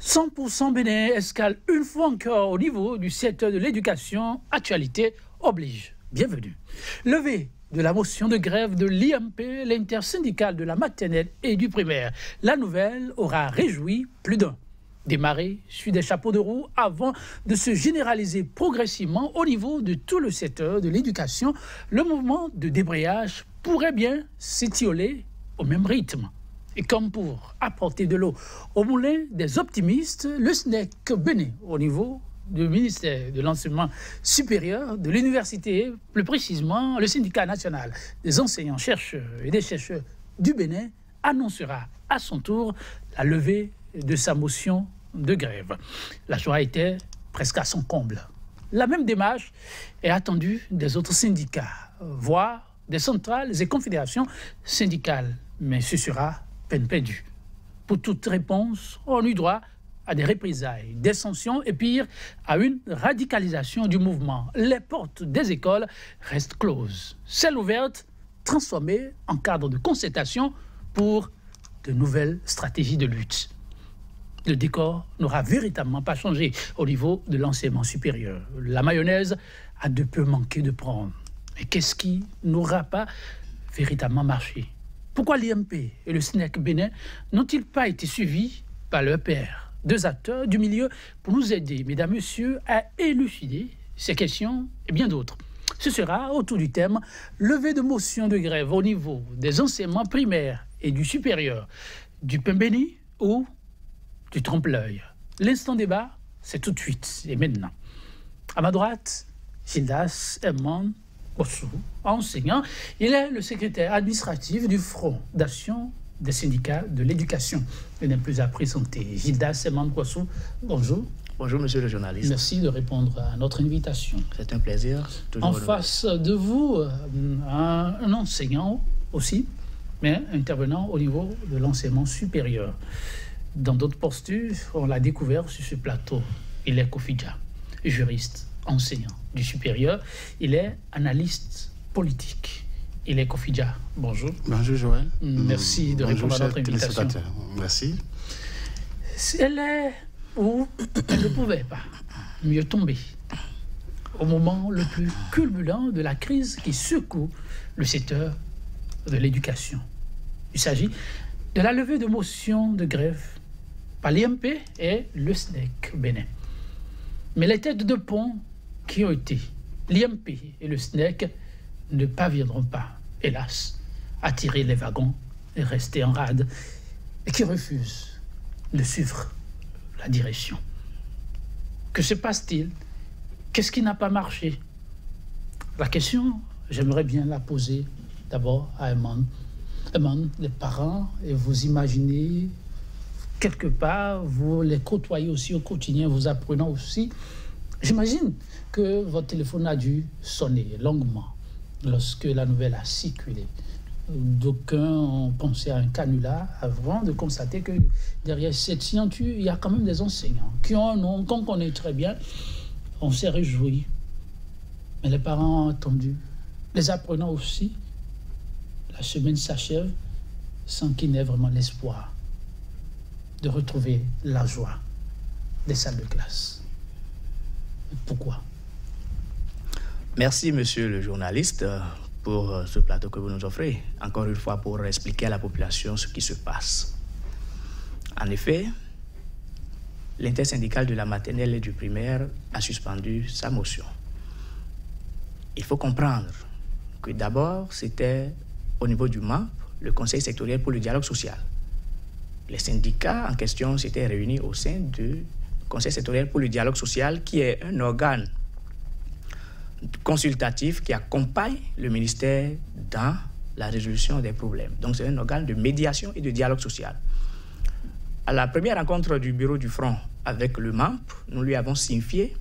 100% Bénin escale une fois encore au niveau du secteur de l'éducation. Actualité oblige. Bienvenue. Levée de la motion de grève de l'IMP, l'intersyndicale de la maternelle et du primaire. La nouvelle aura réjoui plus d'un. Démarrer sur des chapeaux de roue avant de se généraliser progressivement au niveau de tout le secteur de l'éducation, le mouvement de débrayage pourrait bien s'étioler au même rythme. Et comme pour apporter de l'eau au moulin des optimistes, le SNEC Bénin au niveau du ministère de l'Enseignement supérieur, de l'université, plus précisément le syndicat national des enseignants-chercheurs et des chercheurs du Bénin, annoncera à son tour la levée de sa motion de grève. La joie était presque à son comble. La même démarche est attendue des autres syndicats, voire des centrales et confédérations syndicales. Mais ce sera peine perdue. Pour toute réponse, on eut droit à des représailles, des sanctions et pire, à une radicalisation du mouvement. Les portes des écoles restent closes. Celles ouvertes, transformées en cadre de concertation pour de nouvelles stratégies de lutte. Le décor n'aura véritablement pas changé au niveau de l'enseignement supérieur. La mayonnaise a de peu manqué de prendre. Et qu'est-ce qui n'aura pas véritablement marché? Pourquoi l'IMP et le SNEC Bénin n'ont-ils pas été suivis par leurs pairs, deux acteurs du milieu, pour nous aider, mesdames, messieurs, à élucider ces questions et bien d'autres? Ce sera autour du thème « Levée de motion de grève au niveau des enseignements primaires et du supérieur, du pain béni ou du trompe-l'œil ». L'instant débat, c'est tout de suite et maintenant. À ma droite, Gildas Edmond Kossou, enseignant. Il est le secrétaire administratif du Front d'action des syndicats de l'éducation. Il n'est plus à présenter. Gildas Edmond Kossou, bonjour. Bonjour, monsieur le journaliste. Merci de répondre à notre invitation. C'est un plaisir. En face de vous, un enseignant aussi, mais intervenant au niveau de l'enseignement supérieur. Dans d'autres postures, on l'a découvert sur ce plateau. Il est Kofidja, juriste, enseignant du supérieur. Il est analyste politique. Il est Kofidja. Bonjour. Bonjour Joël. Merci de répondre à notre invitation. Merci. Elle est où elle ne pouvait pas mieux tomber au moment le plus culminant de la crise qui secoue le secteur de l'éducation. Il s'agit de la levée de motion de grève par l'IMP et le SNEC Bénin. Mais les têtes de pont qui ont été l'IMP et le SNEC ne parviendront pas, hélas, à tirer les wagons et rester en rade, et qui refusent de suivre la direction. Que se passe-t-il? Qu'est-ce qui n'a pas marché? La question, j'aimerais bien la poser d'abord à Edmond. Edmond, les parents, et vous imaginez quelque part, vous les côtoyez aussi au quotidien, vous apprenez aussi. J'imagine que votre téléphone a dû sonner longuement lorsque la nouvelle a circulé. D'aucuns ont pensé à un canular avant de constater que derrière cette signature, il y a quand même des enseignants qui ont un nom qu'on connaît très bien. On s'est réjouis. Mais les parents ont attendu. Les apprenants aussi. La semaine s'achève sans qu'il n'ait vraiment l'espoir de retrouver la joie des salles de classe. Pourquoi? Merci, monsieur le journaliste, pour ce plateau que vous nous offrez, encore une fois pour expliquer à la population ce qui se passe. En effet, l'intersyndicale de la maternelle et du primaire a suspendu sa motion. Il faut comprendre que d'abord, c'était au niveau du MAP, le Conseil sectoriel pour le dialogue social. Les syndicats en question s'étaient réunis au sein du Conseil sectoriel pour le dialogue social, qui est un organe consultatif qui accompagne le ministère dans la résolution des problèmes. Donc c'est un organe de médiation et de dialogue social. À la première rencontre du bureau du Front avec le MAP, nous lui avons signifié,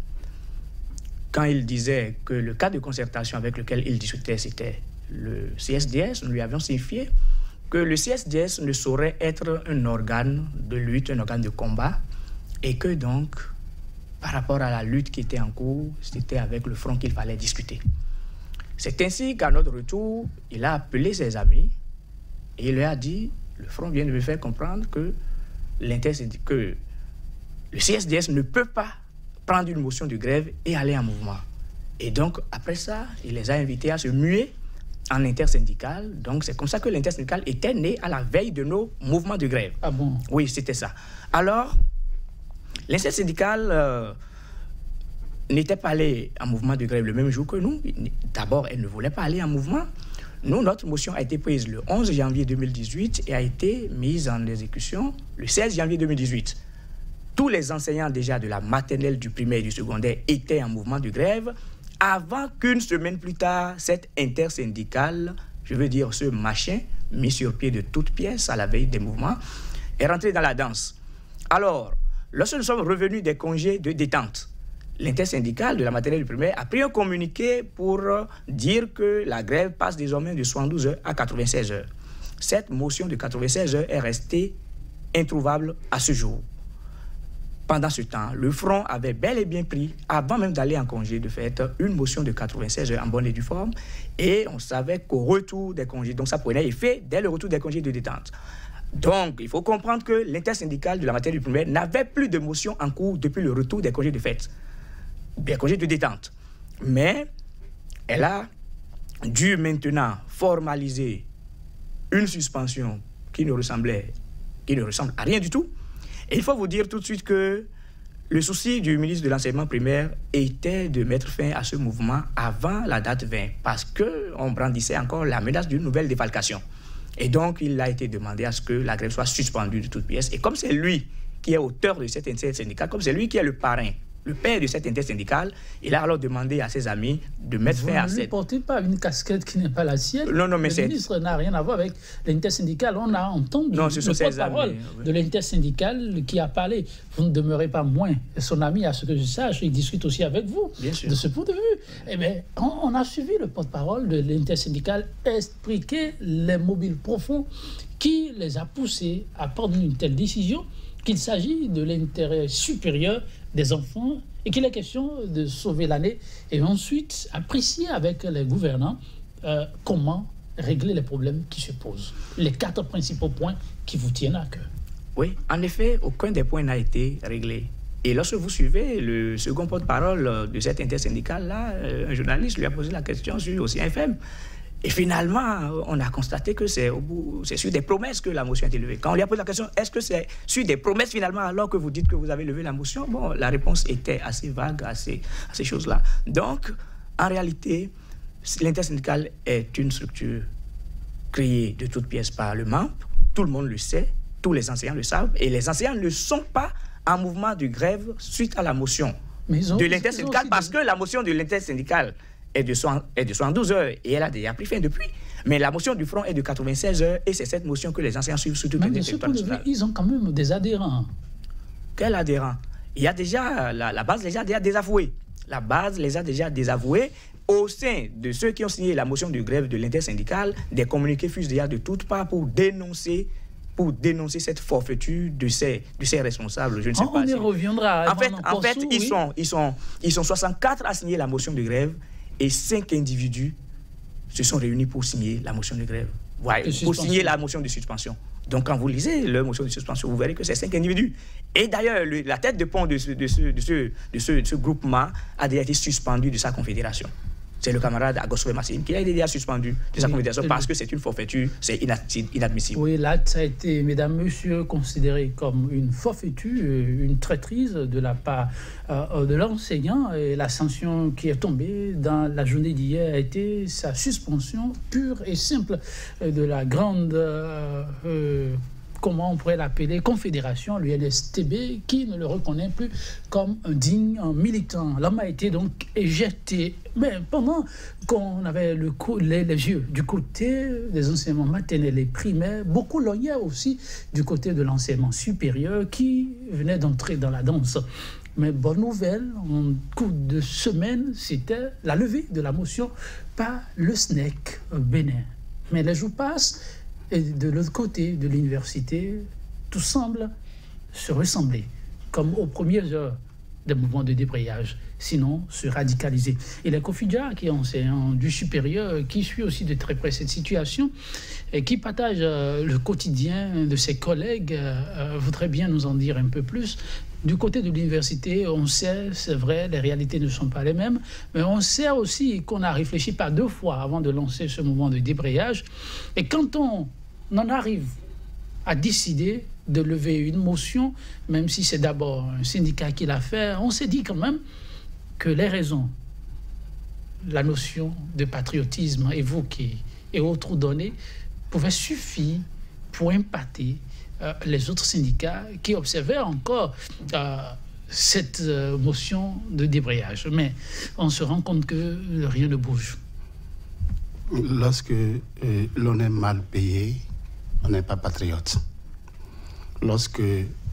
quand il disait que le cadre de concertation avec lequel il discutait, c'était le CSDS, nous lui avions signifié que le CSDS ne saurait être un organe de lutte, un organe de combat, et que donc, par rapport à la lutte qui était en cours, c'était avec le Front qu'il fallait discuter. C'est ainsi qu'à notre retour, il a appelé ses amis et il leur a dit, le Front vient de me faire comprendre que le CSDS ne peut pas prendre une motion de grève et aller en mouvement. Et donc, après ça, il les a invités à se muer en intersyndical. Donc, c'est comme ça que l'intersyndical était né à la veille de nos mouvements de grève. Ah bon? Oui, c'était ça. Alors, l'intersyndical n'était pas allé en mouvement de grève le même jour que nous. D'abord, elle ne voulait pas aller en mouvement. Nous, notre motion a été prise le 11 janvier 2018 et a été mise en exécution le 16 janvier 2018. Tous les enseignants déjà de la maternelle, du primaire et du secondaire étaient en mouvement de grève avant qu'une semaine plus tard, cette intersyndicale, je veux dire ce machin, mis sur pied de toutes pièces à la veille des mouvements, est rentré dans la danse. Alors, lorsque nous sommes revenus des congés de détente, l'intersyndicale de la maternelle et du primaire a pris un communiqué pour dire que la grève passe désormais de 72 heures à 96 heures. Cette motion de 96 heures est restée introuvable à ce jour. Pendant ce temps, le Front avait bel et bien pris, avant même d'aller en congé de fête, une motion de 96 heures en bonne et due forme. Et on savait qu'au retour des congés, donc ça prenait effet dès le retour des congés de détente. Donc, il faut comprendre que l'intersyndicale de la maternelle et du primaire n'avait plus de motion en cours depuis le retour des congés de fête, des congés de détente. Mais elle a dû maintenant formaliser une suspension qui ne ressemble à rien du tout. Et il faut vous dire tout de suite que le souci du ministre de l'enseignement primaire était de mettre fin à ce mouvement avant la date 20, parce qu'on brandissait encore la menace d'une nouvelle défalcation. Et donc, il a été demandé à ce que la grève soit suspendue de toutes pièces. Et comme c'est lui qui est auteur de cette intersyndicale, comme c'est lui qui est le parrain, le père de cette intersyndicale, il a alors demandé à ses amis de mettre fin à cette... Vous ne portez pas une casquette qui n'est pas la sienne. Non, mais le ministre n'a rien à voir avec l'intersyndicale. On a entendu le porte-parole de l'intersyndicale qui a parlé. Vous ne demeurez pas moins son ami, à ce que je sache. Il discute aussi avec vous de ce point de vue. Eh bien, on a suivi le porte-parole de l'intersyndicale expliquer les mobiles profonds qui les a poussés à prendre une telle décision, qu'il s'agit de l'intérêt supérieur des enfants et qu'il est question de sauver l'année et ensuite apprécier avec les gouvernants comment régler les problèmes qui se posent. Les 4 principaux points qui vous tiennent à cœur. Oui, en effet, aucun des points n'a été réglé. Et lorsque vous suivez le second porte-parole de cette intersyndicale-là, un journaliste lui a posé la question sur OCFM. Et finalement, on a constaté que c'est sur des promesses que la motion a été levée. Quand on lui a posé la question, est-ce que c'est sur des promesses finalement alors que vous dites que vous avez levé la motion? Bon, la réponse était assez vague à ces choses-là. Donc, en réalité, l'intersyndicale est une structure créée de toutes pièces par le MAMP. Tout le monde le sait, tous les enseignants le savent. Et les enseignants ne sont pas en mouvement de grève suite à la motion de l'intersyndicale parce que la motion de l'intersyndicale est de 72 heures et elle a déjà pris fin depuis. Mais la motion du Front est de 96 heures et c'est cette motion que les anciens suivent sur tout le territoire national. Ils ont quand même des adhérents. Quels adhérents? Il y a déjà, la base les a déjà désavoués. La base les a déjà désavoués. Au sein de ceux qui ont signé la motion de grève de l'intersyndicale, des communiqués fusent déjà de toutes parts pour dénoncer cette forfaiture de ces responsables. Je ne sais pas. On y reviendra. En fait, ils sont 64 à signer la motion de grève. Et 5 individus se sont réunis pour signer la motion de grève. Ouais, pour signer la motion de suspension. Donc, quand vous lisez leur motion de suspension, vous verrez que c'est 5 individus. Et d'ailleurs, la tête de pont de ce groupement a déjà été suspendue de sa confédération. C'est le camarade Agoswe Massine qui a été déjà suspendu de sa confédération parce que c'est une forfaiture, c'est inadmissible. Oui, là, ça a été, mesdames, messieurs, considéré comme une forfaiture, une traîtrise de la part de l'enseignant. Et la sanction qui est tombée dans la journée d'hier a été sa suspension pure et simple de la grande... comment on pourrait l'appeler, confédération, l'UNSTB, qui ne le reconnaît plus comme un digne militant. L'homme a été donc éjecté. Mais pendant qu'on avait les yeux du côté des enseignements maternels et primaires, beaucoup lorgnaient aussi du côté de l'enseignement supérieur qui venait d'entrer dans la danse. Mais bonne nouvelle, en coup de semaine, c'était la levée de la motion par le SNEC Bénin. Mais les jours passent. Et de l'autre côté de l'université, tout semble se ressembler. Comme aux premières heures des mouvements de débrayage, sinon se radicaliser. Et les Kofidia, qui est enseignant du supérieur, qui suit aussi de très près cette situation et qui partage le quotidien de ses collègues, voudrait bien nous en dire un peu plus. Du côté de l'université, on sait, c'est vrai, les réalités ne sont pas les mêmes, mais on sait aussi qu'on a réfléchi pas 2 fois avant de lancer ce mouvement de débrayage. Et quand on en arrive à décider de lever une motion, même si c'est d'abord un syndicat qui l'a fait, on s'est dit quand même que les raisons, la notion de patriotisme évoquée et autres données pouvaient suffire pour impacter les autres syndicats qui observaient encore cette motion de débrayage. Mais on se rend compte que rien ne bouge. Lorsque l'on est mal payé, on n'est pas patriote. Lorsque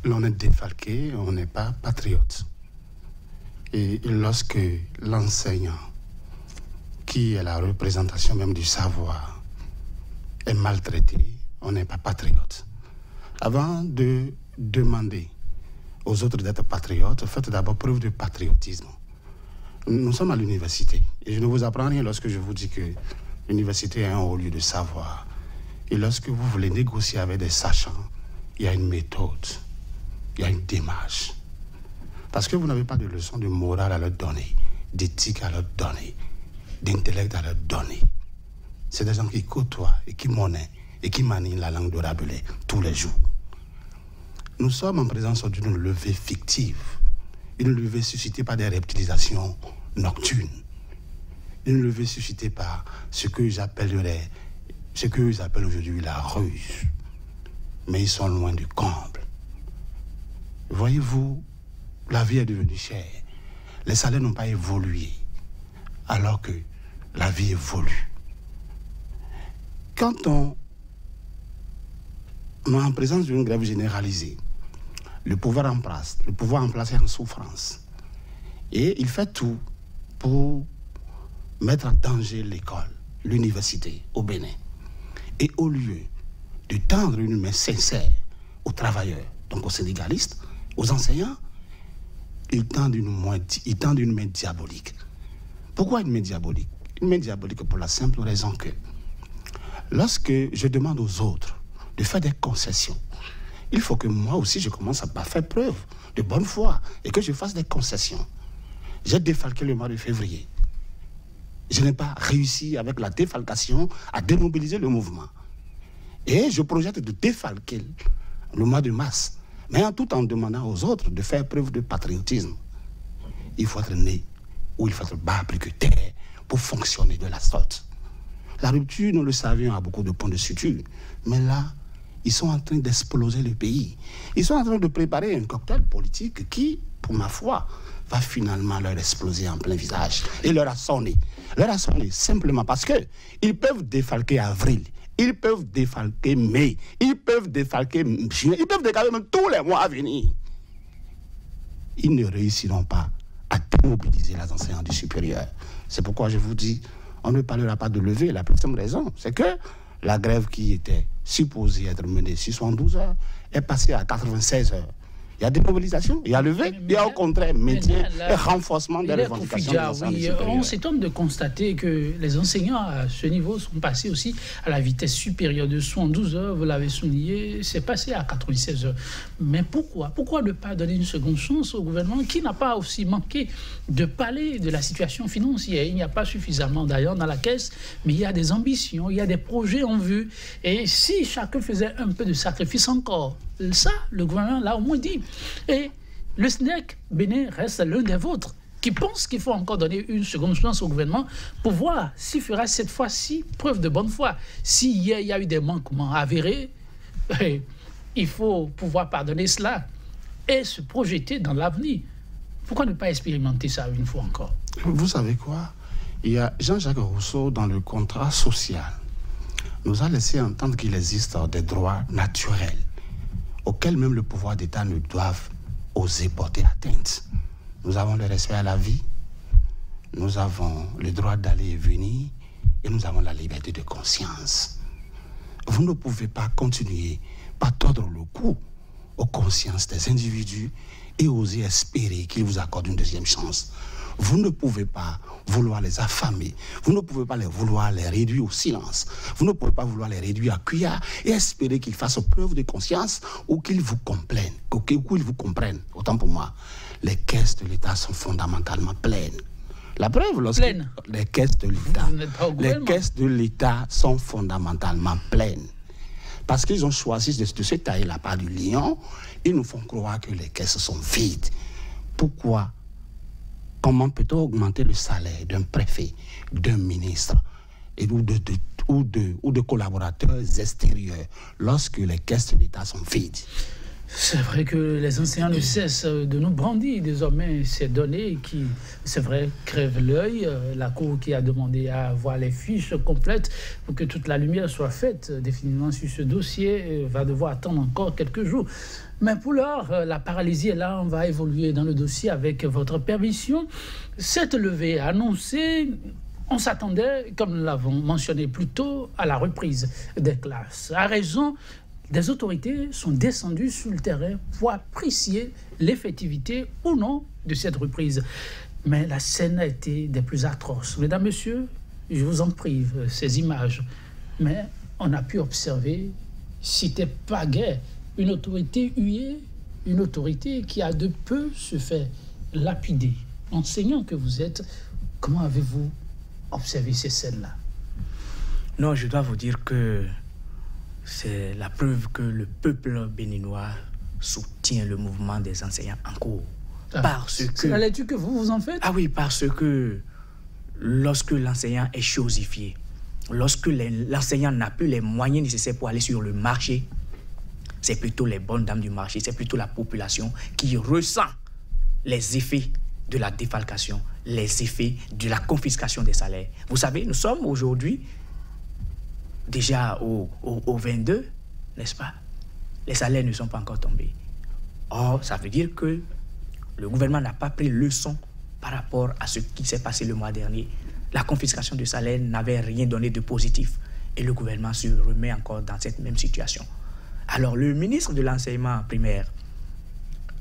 l'on est défalqué, on n'est pas patriote. Et lorsque l'enseignant, qui est la représentation même du savoir, est maltraité, on n'est pas patriote. Avant de demander aux autres d'être patriotes, faites d'abord preuve de patriotisme. Nous sommes à l'université et je ne vous apprends rien lorsque je vous dis que l'université est un haut lieu de savoir. Et lorsque vous voulez négocier avec des sachants, il y a une méthode, il y a une démarche. Parce que vous n'avez pas de leçon de morale à leur donner, d'éthique à leur donner, d'intellect à leur donner. C'est des gens qui côtoient et qui monnaient et qui manient la langue de Rabelais tous les jours. Nous sommes en présence d'une levée fictive, une levée suscitée par des reptilisations nocturnes, une levée suscitée par ce que j'appelle aujourd'hui la ruse. Mais ils sont loin du comble. Voyez-vous, la vie est devenue chère. Les salaires n'ont pas évolué, alors que la vie évolue. Quand on est en présence d'une grève généralisée, le pouvoir en place est en souffrance. Et il fait tout pour mettre en danger l'école, l'université au Bénin. Et au lieu de tendre une main sincère aux travailleurs, donc aux syndicalistes, aux enseignants, ils tendent une main diabolique. Pourquoi une main diabolique? Une main diabolique pour la simple raison que lorsque je demande aux autres de faire des concessions, il faut que moi aussi je commence à faire preuve de bonne foi et que je fasse des concessions. J'ai défalqué le mois de février. Je n'ai pas réussi avec la défalcation à démobiliser le mouvement. Et je projette de défalquer le mois de mars, mais tout en demandant aux autres de faire preuve de patriotisme. Il faut être né ou il faut être bas plus que terre pour fonctionner de la sorte. La rupture, nous le savions, a beaucoup de points de suture. Mais là, ils sont en train d'exploser le pays. Ils sont en train de préparer un cocktail politique qui, pour ma foi, va finalement leur exploser en plein visage. Et leur a sonné. Leur a sonné simplement parce qu'ils peuvent défalquer avril, ils peuvent défalquer mai, ils peuvent défalquer juin, ils peuvent décaler même tous les mois à venir. Ils ne réussiront pas à démobiliser les enseignants du supérieur. C'est pourquoi je vous dis, on ne parlera pas de lever. La plus simple raison, c'est que la grève qui était supposée être menée sur 72 heures est passée à 96 heures. Il y a des mobilisations, il y a levé, il y a au contraire maintien et renforcement des revendications des enseignants du supérieur. On s'étonne de constater que les enseignants à ce niveau sont passés aussi à la vitesse supérieure de 72 heures, vous l'avez souligné, c'est passé à 96 heures. Mais pourquoi? Pourquoi ne pas donner une seconde chance au gouvernement qui n'a pas aussi manqué de parler de la situation financière? Il n'y a pas suffisamment d'ailleurs dans la caisse, mais il y a des ambitions, il y a des projets en vue. Et si chacun faisait un peu de sacrifice encore, ça, le gouvernement l'a au moins dit. Et le SNEC Bénin reste l'un des vôtres qui pense qu'il faut encore donner une seconde chance au gouvernement pour voir s'il fera cette fois-ci preuve de bonne foi. S'il y a eu des manquements avérés, il faut pouvoir pardonner cela et se projeter dans l'avenir. Pourquoi ne pas expérimenter ça une fois encore? Vous savez quoi? Il y a Jean-Jacques Rousseau dans le contrat social nous a laissé entendre qu'il existe des droits naturels auxquels même le pouvoir d'État ne doivent oser porter atteinte. Nous avons le respect à la vie, nous avons le droit d'aller et venir, et nous avons la liberté de conscience. Vous ne pouvez pas continuer par tordre le cou aux consciences des individus et osez espérer qu'il vous accorde une deuxième chance. Vous ne pouvez pas vouloir les affamer. Vous ne pouvez pas vouloir les réduire au silence. Vous ne pouvez pas vouloir les réduire à cuillère et espérer qu'ils fassent preuve de conscience ou qu'ils vous comprennent. Ou qu'ils vous comprennent. Autant pour moi, les caisses de l'État sont fondamentalement pleines. La preuve, lorsque les caisses de l'État sont fondamentalement pleines. Parce qu'ils ont choisi de se tailler la part du lion, ils nous font croire que les caisses sont vides. Pourquoi? Comment peut-on augmenter le salaire d'un préfet, d'un ministre ou de collaborateurs extérieurs lorsque les caisses de l'État sont vides? C'est vrai que les enseignants ne cessent de nous brandir désormais ces données qui, c'est vrai, crèvent l'œil. La Cour qui a demandé à avoir les fiches complètes pour que toute la lumière soit faite définitivement sur ce dossier va devoir attendre encore quelques jours. Mais pour l'heure, la paralysie est là. On va évoluer dans le dossier avec votre permission. Cette levée annoncée, on s'attendait, comme nous l'avons mentionné plus tôt, à la reprise des classes. À raison, des autorités sont descendues sur le terrain pour apprécier l'effectivité ou non de cette reprise. Mais la scène a été des plus atroces. Mesdames, Messieurs, je vous en prive, ces images. Mais on a pu observer, c'était pas guère, une autorité huée, une autorité qui a de peu se fait lapider. Enseignant que vous êtes, comment avez-vous observé ces scènes-là? Non, je dois vous dire que c'est la preuve que le peuple béninois soutient le mouvement des enseignants en cours. Parce que... C'est la lecture que vous en faites? Ah oui, parce que lorsque l'enseignant est chosifié, lorsque l'enseignant n'a plus les moyens nécessaires pour aller sur le marché, c'est plutôt les bonnes dames du marché, c'est plutôt la population qui ressent les effets de la défalcation, les effets de la confiscation des salaires. Vous savez, nous sommes aujourd'hui déjà au 22, n'est-ce pas? Les salaires ne sont pas encore tombés. Or, ça veut dire que le gouvernement n'a pas pris leçon par rapport à ce qui s'est passé le mois dernier. La confiscation du salaire n'avait rien donné de positif. Et le gouvernement se remet encore dans cette même situation. Alors, le ministre de l'enseignement primaire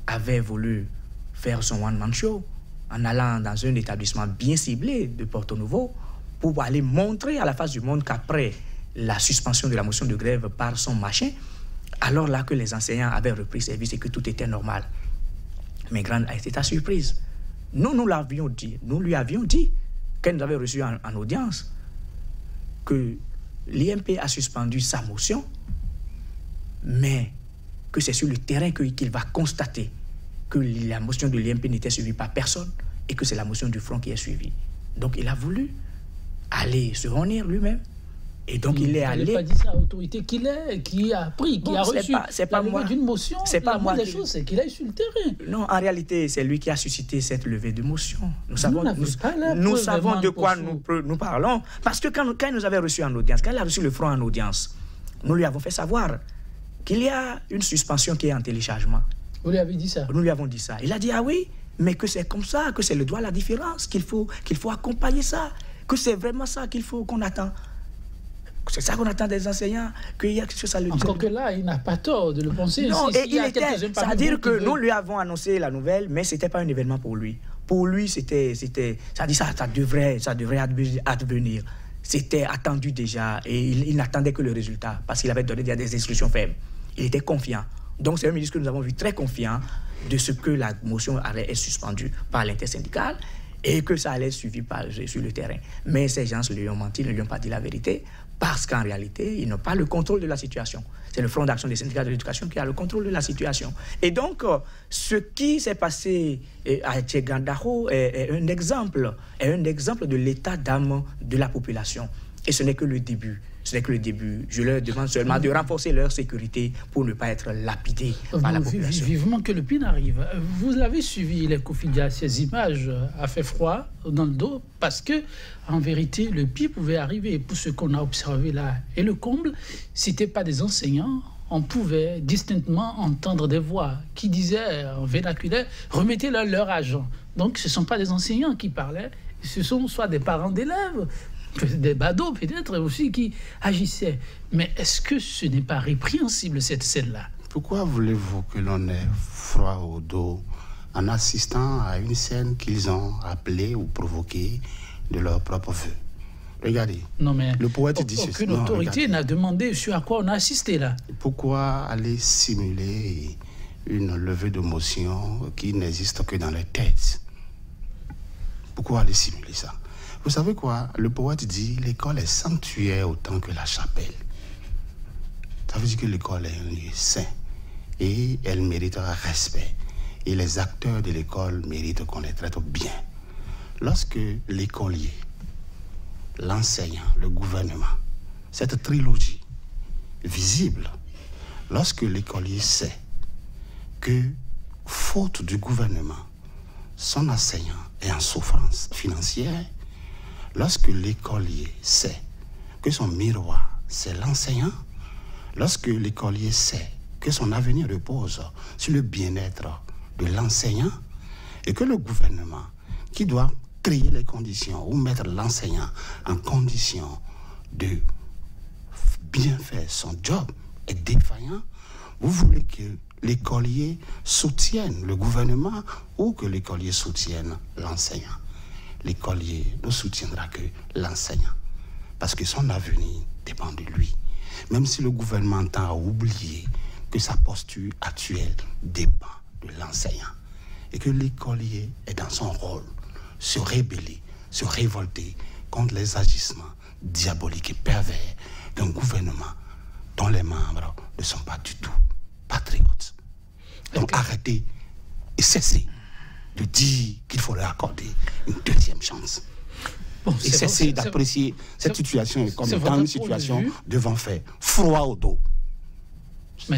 avait voulu faire son one-man show en allant dans un établissement bien ciblé de Porto Novo pour aller montrer à la face du monde qu'après la suspension de la motion de grève par son machin, alors là que les enseignants avaient repris service et que tout était normal. Mais grande a été ta surprise. Nous l'avions dit, nous lui avions dit, qu'elle nous avait reçu en audience, que l'IMP a suspendu sa motion, mais que c'est sur le terrain qu'il va constater que la motion de l'IMP n'était suivie par personne et que c'est la motion du Front qui est suivie. Donc il a voulu aller se réunir lui-même. Et donc il est allé... Il n'a pas dit ça à l'autorité qu'il est, qui a pris, qui a reçu la levée d'une motion. C'est pas moi. La chose, c'est qu'il est sur le terrain. Non, en réalité, c'est lui qui a suscité cette levée de motion. Nous savons de quoi nous parlons. Parce que quand il nous avait reçu en audience, quand il a reçu le Front en audience, nous lui avons fait savoir qu'il y a une suspension qui est en téléchargement. Vous lui avez dit ça? Nous lui avons dit ça. Il a dit, ah oui, mais que c'est comme ça, que c'est le droit à la différence, qu'il faut accompagner ça, que c'est vraiment ça qu'il faut qu'on attend. C'est ça qu'on attend des enseignants, qu'il y a quelque chose à le dire. Encore que là, il n'a pas tort de le penser. Non, et il était... C'est-à-dire que nous lui avons annoncé la nouvelle, mais ce n'était pas un événement pour lui. Pour lui, ça devrait advenir. C'était attendu déjà, et il n'attendait que le résultat, parce qu'il avait donné des instructions fermes. Il était confiant. Donc c'est un ministre que nous avons vu très confiant de ce que la motion allait être suspendue par l'intersyndicale et que ça allait être suivi sur le terrain. Mais ces gens lui ont menti, ne lui ont pas dit la vérité, parce qu'en réalité, ils n'ont pas le contrôle de la situation. C'est le Front d'action des syndicats de l'éducation qui a le contrôle de la situation. Et donc, ce qui s'est passé à Tchegandaho est un exemple de l'état d'âme de la population. Et ce n'est que le début. Ce n'est que le début. Je leur demande seulement de renforcer leur sécurité pour ne pas être lapidés par la population. Vivement que le pire arrive. Vous l'avez suivi, les Kofidia, ces images a fait froid dans le dos parce que, en vérité, le pire pouvait arriver. Pour ce qu'on a observé là, et le comble, si ce n'était pas des enseignants, on pouvait distinctement entendre des voix qui disaient en vernaculaire, remettez-leur leur argent. Donc, ce ne sont pas des enseignants qui parlaient, ce sont soit des parents d'élèves, des badauds peut-être aussi qui agissaient. Mais est-ce que ce n'est pas répréhensible cette scène-là? Pourquoi voulez-vous que l'on ait froid au dos en assistant à une scène qu'ils ont appelée ou provoquée de leur propre vœu. Regardez, non, mais le poète dit ceci. Aucune autorité n'a demandé sur à quoi on a assisté là. Pourquoi aller simuler une levée de motion qui n'existe que dans les têtes? Pourquoi aller simuler ça? Vous savez quoi? Le poète dit l'école est sanctuaire autant que la chapelle. Ça veut dire que l'école est un lieu saint et elle mérite un respect. Et les acteurs de l'école méritent qu'on les traite bien. Lorsque l'écolier, l'enseignant, le gouvernement, cette trilogie visible, lorsque l'écolier sait que, faute du gouvernement, son enseignant est en souffrance financière, lorsque l'écolier sait que son miroir, c'est l'enseignant, lorsque l'écolier sait que son avenir repose sur le bien-être de l'enseignant et que le gouvernement, qui doit créer les conditions ou mettre l'enseignant en condition de bien faire son job, est défaillant, vous voulez que l'écolier soutienne le gouvernement ou que l'écolier soutienne l'enseignant? L'écolier ne soutiendra que l'enseignant parce que son avenir dépend de lui. Même si le gouvernement tend à oublier que sa posture actuelle dépend de l'enseignant et que l'écolier est dans son rôle, se rebeller, se révolter contre les agissements diaboliques et pervers d'un gouvernement dont les membres ne sont pas du tout patriotes. Donc arrêtez et cessez de dire qu'il faudrait accorder une deuxième chance. Bon, et cessez d'apprécier cette situation comme étant une situation devant faire froid au dos.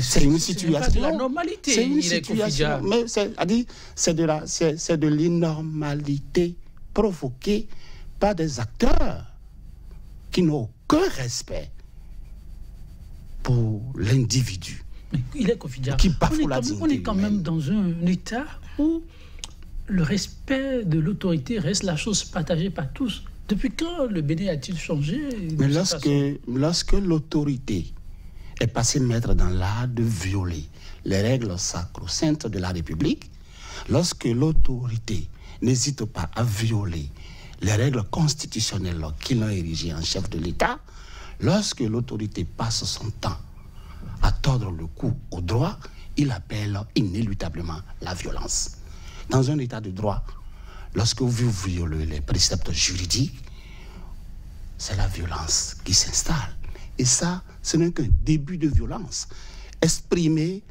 C'est une situation. C'est de la normalité. C'est une situation. Mais c'est de l'innormalité provoquée par des acteurs qui n'ont aucun respect pour l'individu. Il est Kofi-Dia. Qui bafoue la dignité. On est quand même dans un état où le respect de l'autorité reste la chose partagée par tous. Depuis quand le Bénin a-t-il changé? Mais lorsque l'autorité est passée maître dans l'art de violer les règles sacro-saintes de la République, lorsque l'autorité n'hésite pas à violer les règles constitutionnelles qui l'ont érigé en chef de l'État, lorsque l'autorité passe son temps à tordre le cou au droit, il appelle inéluctablement la violence. Dans un état de droit, lorsque vous violez les préceptes juridiques, c'est la violence qui s'installe. Et ça, ce n'est qu'un début de violence exprimé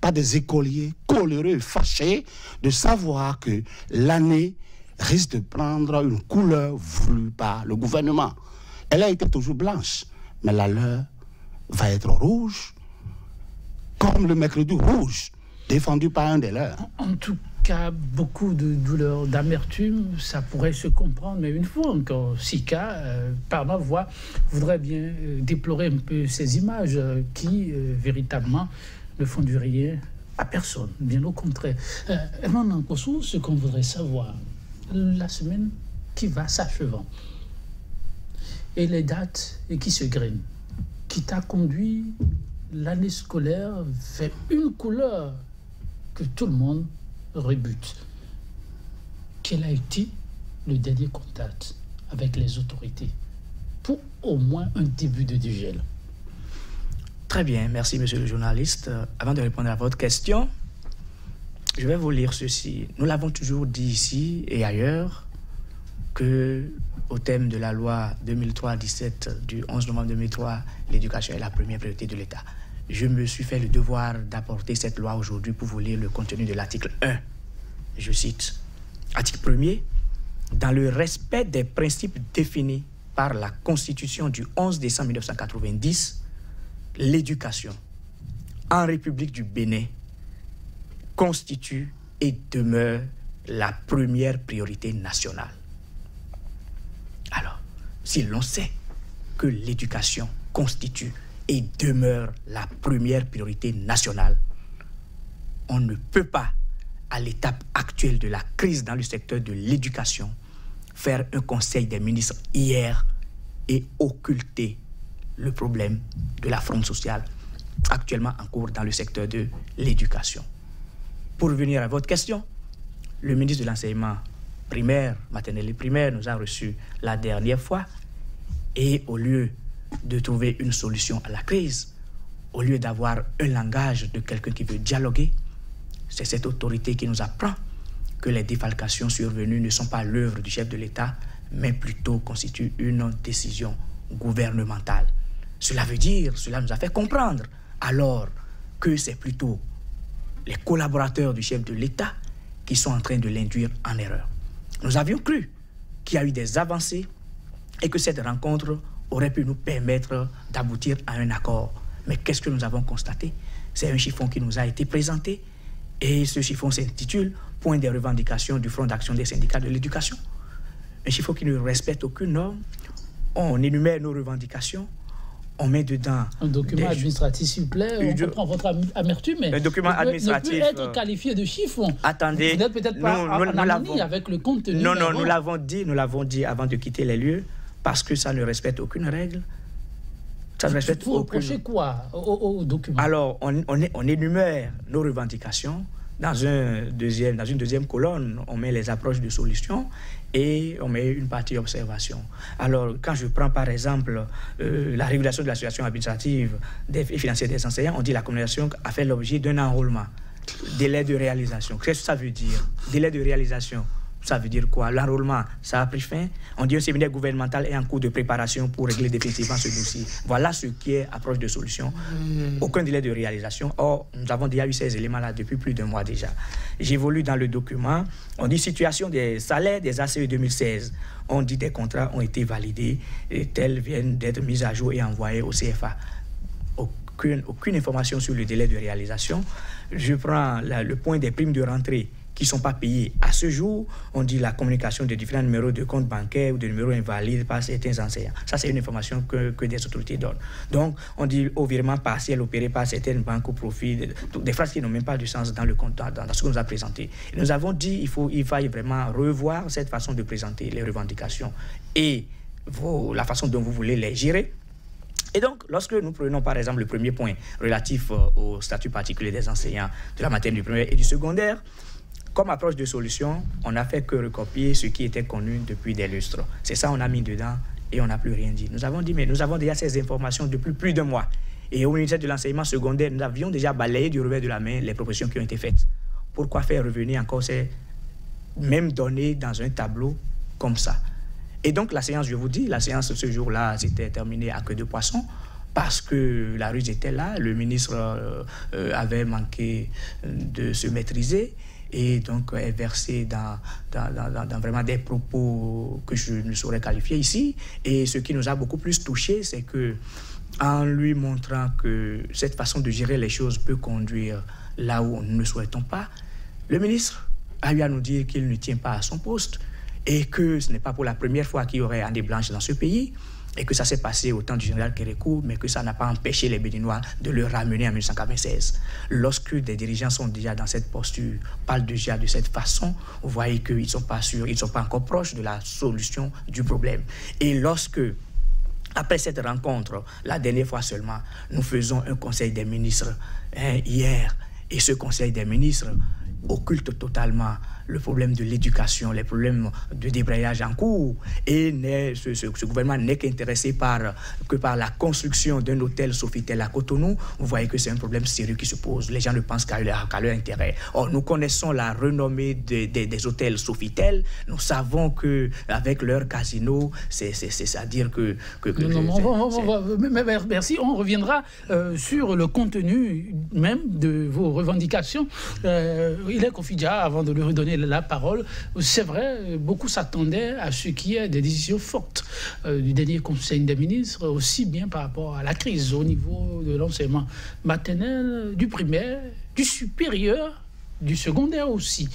par des écoliers coléreux, fâchés, de savoir que l'année risque de prendre une couleur voulue par le gouvernement. Elle a été toujours blanche, mais la leur va être rouge, comme le mercredi rouge, défendu par un des leurs. En tout cas, beaucoup de douleur, d'amertume, ça pourrait se comprendre, mais une fois encore, Sika, par ma voix, voudrait bien déplorer un peu ces images qui, véritablement, ne font du rien à personne, bien au contraire. Emmanuel Nkosu, ce qu'on voudrait savoir, la semaine qui va s'achevant, et les dates qui se grainent, qui t'a conduit l'année scolaire vers une couleur que tout le monde rebute. Quel a été le dernier contact avec les autorités pour au moins un début de dégel? Très bien, merci monsieur le journaliste. Avant de répondre à votre question, je vais vous lire ceci. Nous l'avons toujours dit ici et ailleurs que au thème de la loi 2003-17 du 11 novembre 2003, l'éducation est la première priorité de l'État. Je me suis fait le devoir d'apporter cette loi aujourd'hui pour vous lire le contenu de l'article 1. Je cite, article 1er, dans le respect des principes définis par la Constitution du 11 décembre 1990, l'éducation en République du Bénin constitue et demeure la première priorité nationale. Alors, si l'on sait que l'éducation constitue et demeure la première priorité nationale, on ne peut pas, à l'étape actuelle de la crise dans le secteur de l'éducation, faire un conseil des ministres hier et occulter le problème de la fronde sociale actuellement en cours dans le secteur de l'éducation. Pour revenir à votre question, le ministre de l'enseignement primaire, maternelle et primaire, nous a reçus la dernière fois. Et au lieu de trouver une solution à la crise, au lieu d'avoir un langage de quelqu'un qui veut dialoguer, c'est cette autorité qui nous apprend que les défalcations survenues ne sont pas l'œuvre du chef de l'État, mais plutôt constituent une décision gouvernementale. Cela veut dire, cela nous a fait comprendre alors que c'est plutôt les collaborateurs du chef de l'État qui sont en train de l'induire en erreur. Nous avions cru qu'il y a eu des avancées et que cette rencontre aurait pu nous permettre d'aboutir à un accord. Mais qu'est-ce que nous avons constaté? C'est un chiffon qui nous a été présenté et ce chiffon s'intitule « Point des revendications du Front d'action des syndicats de l'éducation ». Un chiffon qui ne respecte aucune norme. On énumère nos revendications, on met dedans... Un document administratif, s'il vous plaît, on comprend votre amertume, mais un document administratif ne peut être qualifié de chiffon. Attendez, vous n'êtes peut-être pas en harmonie avec le contenu. Non, nous l'avons dit avant de quitter les lieux, parce que ça ne respecte aucune règle. Ça ne respecte aucune... Vous reprochez quoi au document? Alors, on énumère nos revendications. Dans une deuxième colonne, on met les approches de solutions et on met une partie observation. Alors, quand je prends par exemple la régulation de la situation administrative et financière des enseignants, on dit que la communication a fait l'objet d'un enrôlement. Délai de réalisation. Qu'est-ce que ça veut dire? Délai de réalisation. Ça veut dire quoi? L'enrôlement, ça a pris fin. On dit un séminaire gouvernemental est en cours de préparation pour régler définitivement ce dossier. Voilà ce qui est approche de solution. Aucun délai de réalisation. Or, nous avons déjà eu ces éléments-là depuis plus d'un mois déjà. J'évolue dans le document. On dit situation des salaires des ACE 2016. On dit des contrats ont été validés et tels viennent d'être mis à jour et envoyés au CFA. Aucune information sur le délai de réalisation. Je prends le point des primes de rentrée qui ne sont pas payés. À ce jour, on dit la communication de différents numéros de compte bancaire ou de numéros invalides par certains enseignants. Ça, c'est une information que des autorités donnent. Donc, on dit au virement partiel opéré par certaines banques au profit, des phrases qui n'ont même pas de sens dans le compte, dans ce qu'on nous a présenté. Et nous avons dit il faille vraiment revoir cette façon de présenter les revendications et la façon dont vous voulez les gérer. Et donc, lorsque nous prenons par exemple le premier point relatif au statut particulier des enseignants de la maternelle, du primaire et du secondaire, comme approche de solution, on n'a fait que recopier ce qui était connu depuis des lustres. C'est ça, on a mis dedans et on n'a plus rien dit. Nous avons dit, mais nous avons déjà ces informations depuis plus d'un mois. Et au ministère de l'enseignement secondaire, nous avions déjà balayé du revers de la main les propositions qui ont été faites. Pourquoi faire revenir encore ces mêmes données dans un tableau comme ça? Et donc, la séance, je vous dis, la séance ce jour-là, c'était terminée à queue de poisson. Parce que la ruse était là, le ministre avait manqué de se maîtriser et donc est versé dans vraiment des propos que je ne saurais qualifier ici. Et ce qui nous a beaucoup plus touché, c'est que en lui montrant que cette façon de gérer les choses peut conduire là où nous ne souhaitons pas, le ministre a eu à nous dire qu'il ne tient pas à son poste et que ce n'est pas pour la première fois qu'il y aurait année blanche dans ce pays, et que ça s'est passé au temps du général Kérékou, mais que ça n'a pas empêché les Béninois de le ramener en 1996. Lorsque des dirigeants sont déjà dans cette posture, parlent déjà de cette façon, vous voyez qu'ils ne sont pas sûrs, ils ne sont pas encore proches de la solution du problème. Et lorsque, après cette rencontre, la dernière fois seulement, nous faisons un conseil des ministres hier, et ce conseil des ministres occulte totalement le problème de l'éducation, les problèmes de débrayage en cours. Et ce gouvernement n'est qu'intéressé que par la construction d'un hôtel Sofitel à Cotonou. Vous voyez que c'est un problème sérieux qui se pose. Les gens ne pensent qu'à leur intérêt. Or, nous connaissons la renommée des hôtels Sofitel. Nous savons qu'avec leur casino, c'est-à-dire que... Merci. On reviendra sur le contenu même de vos revendications. Il est confident avant de lui redonner la parole. C'est vrai, beaucoup s'attendaient à ce qu'il y ait des décisions fortes du dernier Conseil des ministres, aussi bien par rapport à la crise au niveau de l'enseignement maternel, du primaire, du supérieur, du secondaire aussi.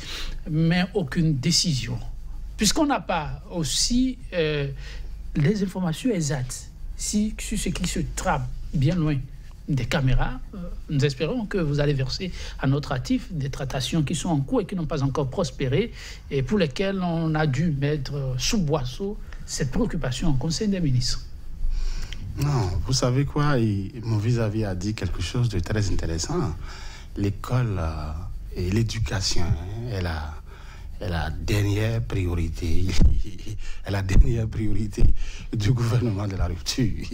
Mais aucune décision. Puisqu'on n'a pas aussi les informations exactes sur ce qui se trame bien loin des caméras, nous espérons que vous allez verser à notre actif des tractations qui sont en cours et qui n'ont pas encore prospéré et pour lesquelles on a dû mettre sous boisseau cette préoccupation au Conseil des ministres. Non, vous savez quoi, mon vis-à-vis a dit quelque chose de très intéressant. L'école et l'éducation, est la dernière priorité, est la dernière priorité du gouvernement de la rupture.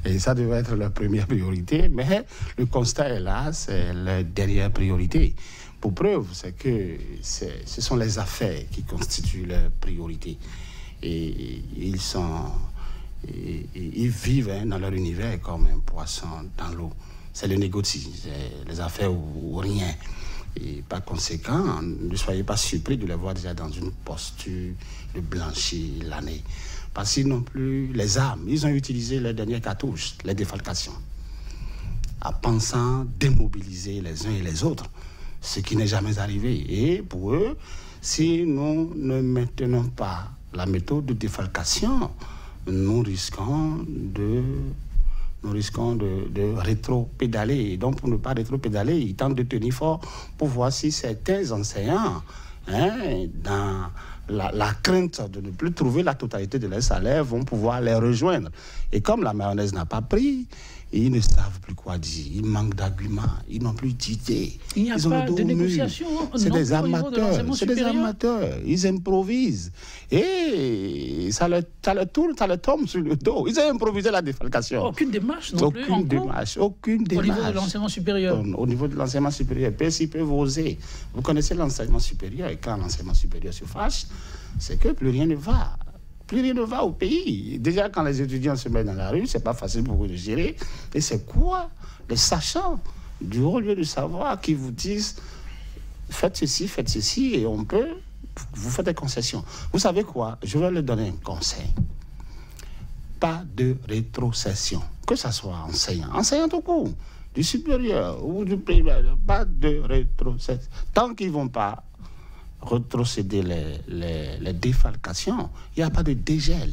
Et ça devait être la première priorité, mais le constat est là, c'est la dernière priorité. Pour preuve, c'est que ce sont les affaires qui constituent leur priorité. Et ils vivent dans leur univers comme un poisson dans l'eau. C'est le négocie, c'est les affaires ou rien. Et par conséquent, ne soyez pas surpris de les voir déjà dans une posture de blanchir l'année. Parce qu'ils n'ont plus les armes. Ils ont utilisé les dernières cartouches, les défalcations, en pensant démobiliser les uns et les autres, ce qui n'est jamais arrivé. Et pour eux, si nous ne maintenons pas la méthode de défalcation, nous risquons de rétro-pédaler. Et donc, pour ne pas rétro-pédaler, ils tentent de tenir fort pour voir si certains enseignants, dans la crainte de ne plus trouver la totalité de leur salaire, vont pouvoir les rejoindre. Et comme la mayonnaise n'a pas pris, ils ne savent plus quoi dire. Ils manquent d'arguments. Ils n'ont plus d'idées. Il n'y a pas de négociation. C'est des amateurs. C'est des amateurs. Ils improvisent. Et ça leur tombe sur le dos. Ils ont improvisé la défalcation. Aucune démarche non plus. Aucune démarche. Aucune démarche. Au niveau de l'enseignement supérieur. Au niveau de l'enseignement supérieur. S'ils peuvent oser. Vous connaissez l'enseignement supérieur. Et quand l'enseignement supérieur se fâche, c'est que plus rien ne va. Plus rien ne va au pays. Déjà, quand les étudiants se mettent dans la rue, c'est pas facile pour eux de gérer. Et c'est quoi les sachants du haut lieu de savoir qui vous disent faites ceci, et on peut vous faire des concessions. Vous savez quoi? Je vais leur donner un conseil. Pas de rétrocession. Que ce soit enseignant tout court, du supérieur ou du primaire, pas de rétrocession. Tant qu'ils ne vont pas retrocéder les défalcations, il n'y a pas de dégel,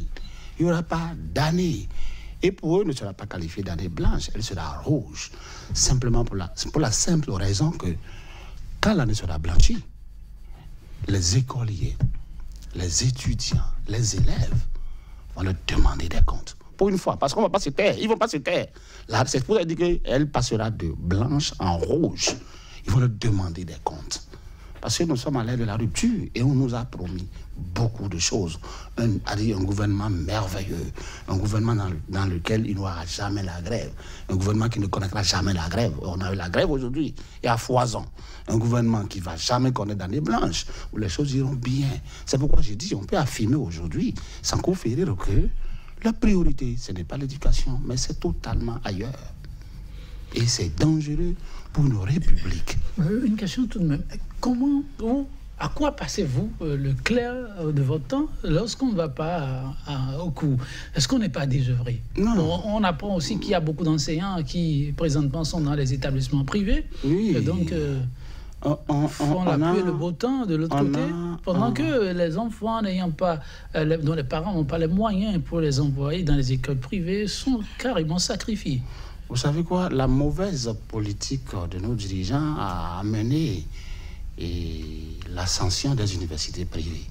il n'y aura pas d'année. Et pour eux, ne sera pas qualifiée d'année blanche, elle sera rouge. Simplement pour la simple raison que quand l'année sera blanchie, les écoliers, les étudiants, les élèves vont leur demander des comptes. Pour une fois, parce qu'on ne va pas se taire, ils ne vont pas se taire. Là, c'est pour dire qu'elle passera de blanche en rouge. Ils vont leur demander des comptes. Parce que nous sommes à l'ère de la rupture et on nous a promis beaucoup de choses. Un gouvernement merveilleux, un gouvernement dans lequel il n'y aura jamais la grève, un gouvernement qui ne connaîtra jamais la grève. On a eu la grève aujourd'hui et à foison. Un gouvernement qui ne va jamais connaître d'année blanche, où les choses iront bien. C'est pourquoi j'ai dit, on peut affirmer aujourd'hui, sans conférer que la priorité, ce n'est pas l'éducation, mais c'est totalement ailleurs. Et c'est dangereux pour nos républiques. Une question tout de même. Comment, à quoi passez-vous le clair de votre temps lorsqu'on ne va pas au cours? Est-ce qu'on n'est pas désœuvré? On apprend aussi qu'il y a beaucoup d'enseignants qui, présentement, sont dans les établissements privés. Oui. Et donc, font la pluie et le beau temps de l'autre côté, pendant que les enfants n'ayant pas, dont les parents n'ont pas les moyens pour les envoyer dans les écoles privées, sont carrément sacrifiés. Vous savez quoi? La mauvaise politique de nos dirigeants a amené l'ascension des universités privées.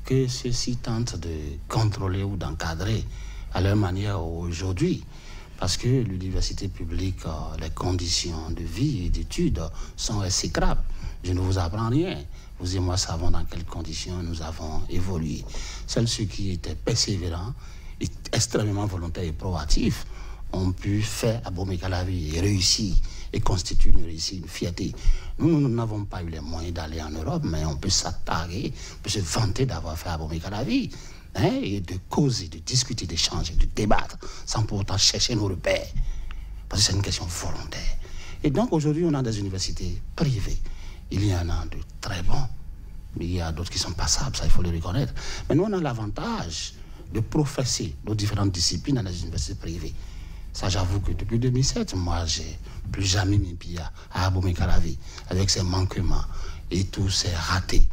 Que ceux-ci tentent de contrôler ou d'encadrer à leur manière aujourd'hui. Parce que l'université publique, les conditions de vie et d'études sont exécrables. Je ne vous apprends rien. Vous et moi savons dans quelles conditions nous avons évolué. Seuls ceux qui étaient persévérants, et extrêmement volontaires et proactifs, ont pu faire Abomey-Calavi et réussir et constituer une réussite, une fierté. Nous n'avons pas eu les moyens d'aller en Europe, mais on peut s'attaquer, on peut se vanter d'avoir fait Abomey-Calavi, et de causer, de discuter, d'échanger, de débattre, sans pour autant chercher nos repères. Parce que c'est une question volontaire. Et donc aujourd'hui, on a des universités privées. Il y en a de très bons, mais il y a d'autres qui sont passables, ça il faut le reconnaître. Mais nous, on a l'avantage de professer nos différentes disciplines dans les universités privées. Ça, j'avoue que depuis 2007, moi, j'ai plus jamais mis pied à Abomey-Calavi, avec ses manquements et tous ses ratés.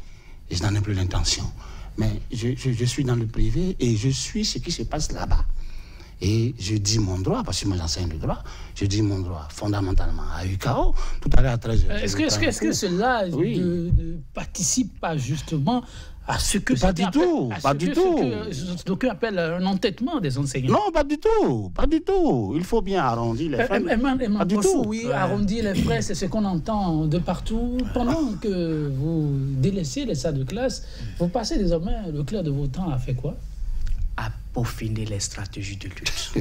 Et je n'en ai plus l'intention. Mais je suis dans le privé et je suis ce qui se passe là-bas. Et je dis mon droit, parce que moi j'enseigne le droit, je dis mon droit fondamentalement à UKO. Tout à l'heure à 13h. Est-ce que cela ne participe pas justement à ce que pas du tout. D'aucuns appellent un entêtement des enseignants? Non, pas du tout. Pas du tout. Il faut bien arrondir les frais. Pas du tout. Oui, arrondir les frais, c'est ce qu'on entend de partout. Pendant que vous délaissez les salles de classe, vous passez désormais le clair de vos temps à faire quoi? À peaufiner les stratégies de lutte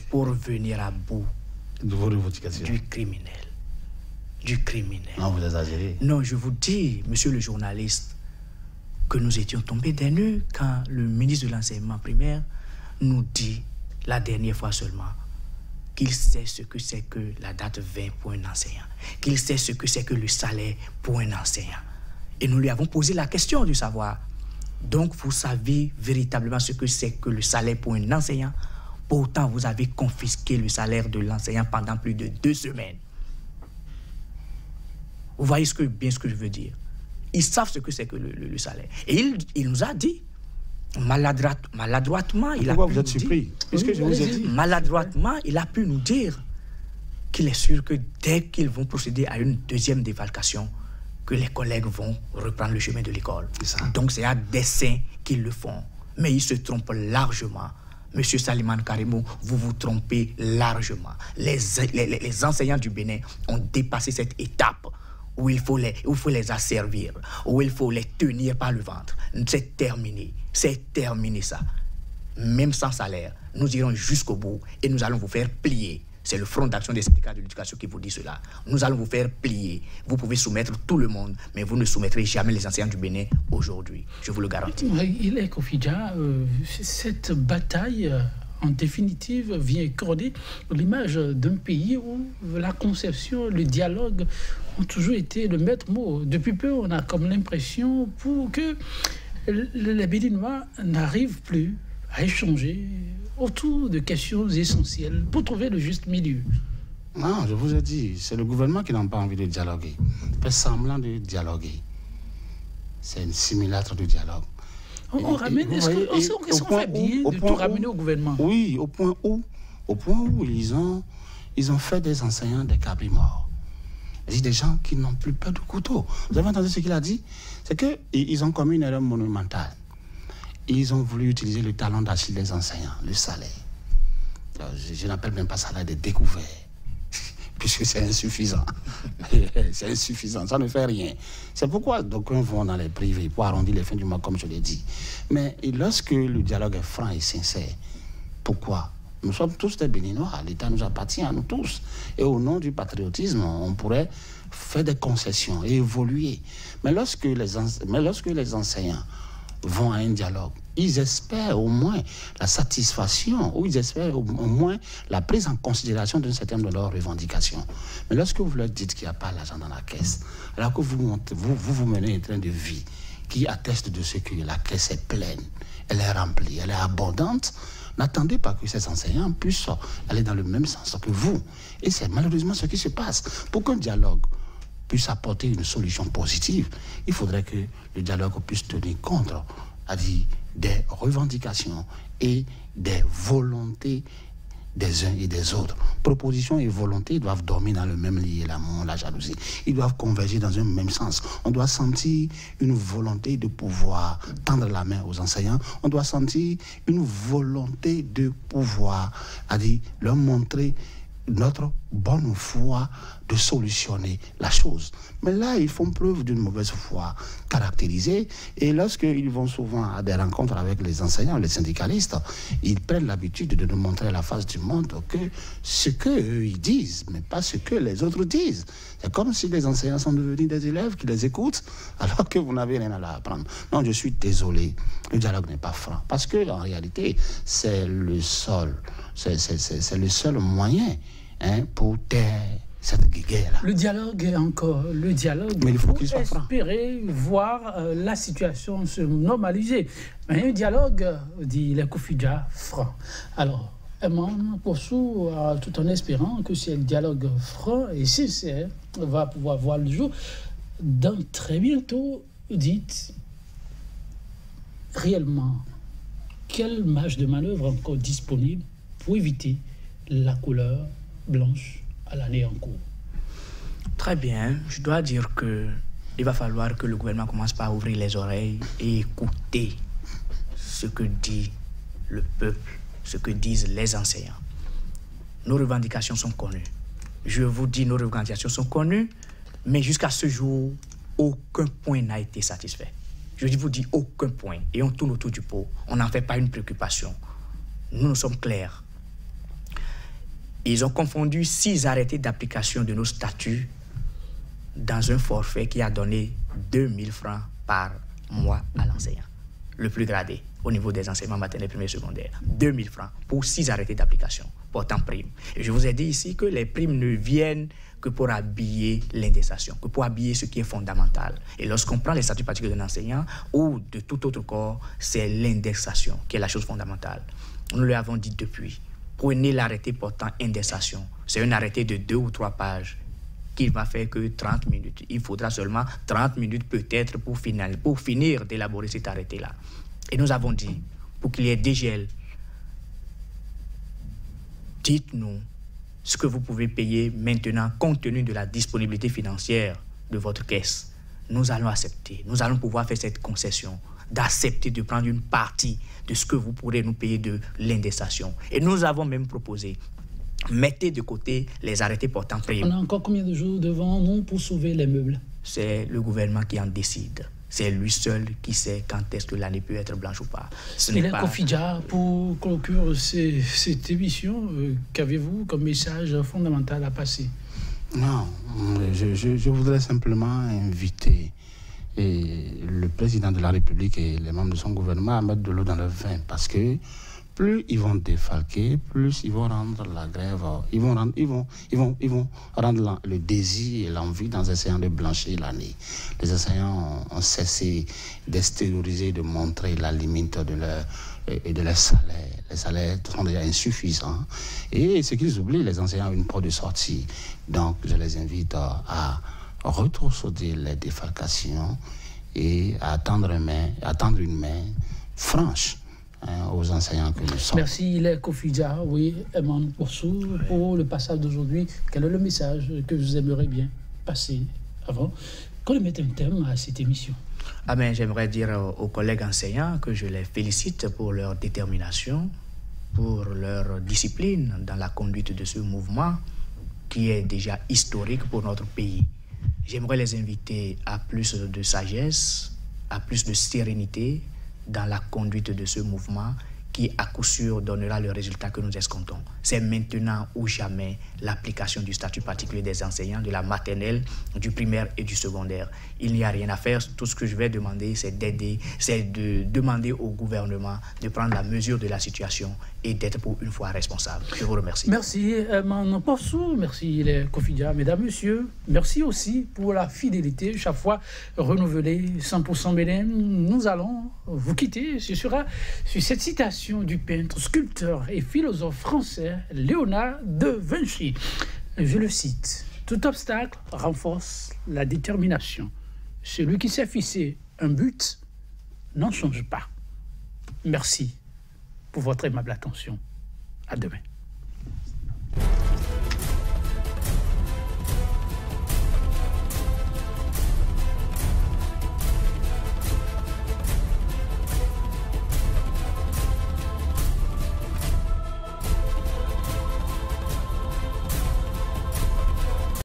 pour venir à bout de vos revendications. Du criminel. Non, vous exagérez. Non, je vous dis, monsieur le journaliste, que nous étions tombés des nues quand le ministre de l'enseignement primaire nous dit, la dernière fois seulement, qu'il sait ce que c'est que la date 20 pour un enseignant, qu'il sait ce que c'est que le salaire pour un enseignant. Et nous lui avons posé la question du savoir. Donc, vous savez véritablement ce que c'est que le salaire pour un enseignant. Pourtant, vous avez confisqué le salaire de l'enseignant pendant plus de 2 semaines. Vous voyez bien ce que je veux dire. Ils savent ce que c'est que le salaire. Et il nous a dit, maladroitement, il a pu vous êtes surpris? Puisque je vous ai dit. Maladroitement, il a pu nous dire qu'il est sûr que dès qu'ils vont procéder à une deuxième défalcation, que les collègues vont reprendre le chemin de l'école. Donc c'est à dessein qu'ils le font. Mais ils se trompent largement. Monsieur Salimane Karimo, vous vous trompez largement. Les enseignants du Bénin ont dépassé cette étape où il faut les asservir, où il faut les tenir par le ventre. C'est terminé ça. Même sans salaire, nous irons jusqu'au bout et nous allons vous faire plier. C'est le Front d'action des syndicats de l'éducation qui vous dit cela. Nous allons vous faire plier. Vous pouvez soumettre tout le monde, mais vous ne soumettrez jamais les enseignants du Bénin aujourd'hui. Je vous le garantis. Il est Kofidja, cette bataille, en définitive, vient corroder l'image d'un pays où la conception, le dialogue ont toujours été le maître mot. Depuis peu, on a comme l'impression pour que les Béninois n'arrivent plus à échanger autour de questions essentielles pour trouver le juste milieu. Non, je vous ai dit, c'est le gouvernement qui n'a pas envie de dialoguer. Il fait semblant de dialoguer. C'est un simulacre de dialogue. On ramène, est-ce qu'on fait bien de tout ramener au gouvernement? Oui, au point où ils ont fait des enseignants des cabris morts. C'est des gens qui n'ont plus peur de couteau. Vous avez entendu ce qu'il a dit? C'est qu'ils ont commis une erreur monumentale. Ils ont voulu utiliser le talent d'Achille des enseignants, le salaire. Je n'appelle même pas salaire des découverts, puisque c'est insuffisant. C'est insuffisant, ça ne fait rien. C'est pourquoi d'aucuns vont dans les privés pour arrondir les fins du mois, comme je l'ai dit. Mais lorsque le dialogue est franc et sincère, pourquoi? Nous sommes tous des Béninois, l'État nous appartient à nous tous. Et au nom du patriotisme, on pourrait faire des concessions et évoluer. Mais lorsque les enseignants vont à un dialogue, ils espèrent au moins la satisfaction, ou ils espèrent au moins la prise en considération d'un certain nombre de leurs revendications. Mais lorsque vous leur dites qu'il n'y a pas l'argent dans la caisse, alors que vous menez un train de vie qui atteste de ce que la caisse est pleine, elle est remplie, elle est abondante, n'attendez pas que ces enseignants puissent aller dans le même sens que vous. Et c'est malheureusement ce qui se passe. Pour qu'un dialogue puisse apporter une solution positive, il faudrait que le dialogue puisse tenir compte des revendications et des volontés des uns et des autres. Propositions et volontés doivent dormir dans le même lit, l'amour, la jalousie. Ils doivent converger dans un même sens. On doit sentir une volonté de pouvoir tendre la main aux enseignants. On doit sentir une volonté de pouvoir, leur montrer notre bonne foi de solutionner la chose. Mais là, ils font preuve d'une mauvaise foi caractérisée. Et lorsqu'ils vont souvent à des rencontres avec les enseignants, les syndicalistes, ils prennent l'habitude de nous montrer à la face du monde que ce qu'eux, ils disent, mais pas ce que les autres disent. C'est comme si les enseignants sont devenus des élèves qui les écoutent, alors que vous n'avez rien à leur apprendre. Non, je suis désolé. Le dialogue n'est pas franc. Parce que, en réalité, c'est le seul moyen pour taire cette guerre-là. Le dialogue est encore le dialogue. Mais il faut qu'il soit franc. Espérer voir la situation se normaliser. Mais un dialogue, dit les Kofidja, franc. Alors, Eman Kossou, tout en espérant que ce dialogue franc et sincère va pouvoir voir le jour, dans très bientôt, dites réellement quelle marge de manœuvre encore disponible pour éviter la couleur blanche à l'année en cours? Très bien. Je dois dire qu'il va falloir que le gouvernement commence par ouvrir les oreilles et écouter ce que dit le peuple, ce que disent les enseignants. Nos revendications sont connues. Je vous dis, nos revendications sont connues, mais jusqu'à ce jour, aucun point n'a été satisfait. Je vous dis aucun point. Et on tourne autour du pot. On n'en fait pas une préoccupation. Nous sommes clairs. Ils ont confondu 6 arrêtés d'application de nos statuts dans un forfait qui a donné 2000 francs par mois à l'enseignant, le plus gradé au niveau des enseignements maternels, primaires et secondaires. 2000 francs pour 6 arrêtés d'application portant prime. Et je vous ai dit ici que les primes ne viennent que pour habiller l'indexation, que pour habiller ce qui est fondamental. Et lorsqu'on prend les statuts particuliers d'un enseignant ou de tout autre corps, c'est l'indexation qui est la chose fondamentale. Nous l'avons dit depuis. Prenez l'arrêté portant indexation. C'est un arrêté de 2 ou 3 pages qui va faire que 30 minutes. Il faudra seulement 30 minutes peut-être pour finir d'élaborer cet arrêté-là. Et nous avons dit, pour qu'il y ait dégel, dites-nous ce que vous pouvez payer maintenant compte tenu de la disponibilité financière de votre caisse. Nous allons accepter, nous allons pouvoir faire cette concession d'accepter de prendre une partie de ce que vous pourrez nous payer de l'indexation. Et nous avons même proposé, mettez de côté les arrêtés portant prime. On a encore combien de jours devant nous pour sauver les meubles? C'est le gouvernement qui en décide. C'est lui seul qui sait quand est-ce que l'année peut être blanche ou pas. Et les Kofidja, pour conclure cette émission, qu'avez-vous comme message fondamental à passer? Non, je voudrais simplement inviter le président de la République et les membres de son gouvernement à mettre de l'eau dans le vin, parce que plus ils vont défalquer, plus ils vont rendre la grève, ils vont rendre le désir et l'envie dans essayant de blanchir l'année. Les enseignants ont cessé d'extérioriser, de montrer la limite de leur salaire. Les salaires sont déjà insuffisants. Et ce qu'ils oublient, les enseignants ont une porte de sortie. Donc, je les invite à retrousser les défalcations et à tendre une main franche aux enseignants que nous sommes. Merci, les Kofidja, oui, Eman Porsou, pour le passage d'aujourd'hui. Quel est le message que vous aimeriez bien passer avant qu'on mette un thème à cette émission? J'aimerais dire aux collègues enseignants que je les félicite pour leur détermination, pour leur discipline dans la conduite de ce mouvement qui est déjà historique pour notre pays. J'aimerais les inviter à plus de sagesse, à plus de sérénité dans la conduite de ce mouvement qui, à coup sûr, donnera le résultat que nous escomptons. C'est maintenant ou jamais l'application du statut particulier des enseignants, de la maternelle, du primaire et du secondaire. Il n'y a rien à faire. Tout ce que je vais demander, c'est de demander au gouvernement de prendre la mesure de la situation et d'être pour une fois responsable. Je vous remercie. Merci, Eman Porsou. Merci, les Kofidja, mesdames, messieurs. Merci aussi pour la fidélité, chaque fois renouvelée, 100% Bénin. Nous allons vous quitter. Ce sera sur cette citation du peintre, sculpteur et philosophe français Léonard de Vinci. Je le cite: « Tout obstacle renforce la détermination. Celui qui s'est fixé un but n'en change pas. » Merci pour votre aimable attention. À demain.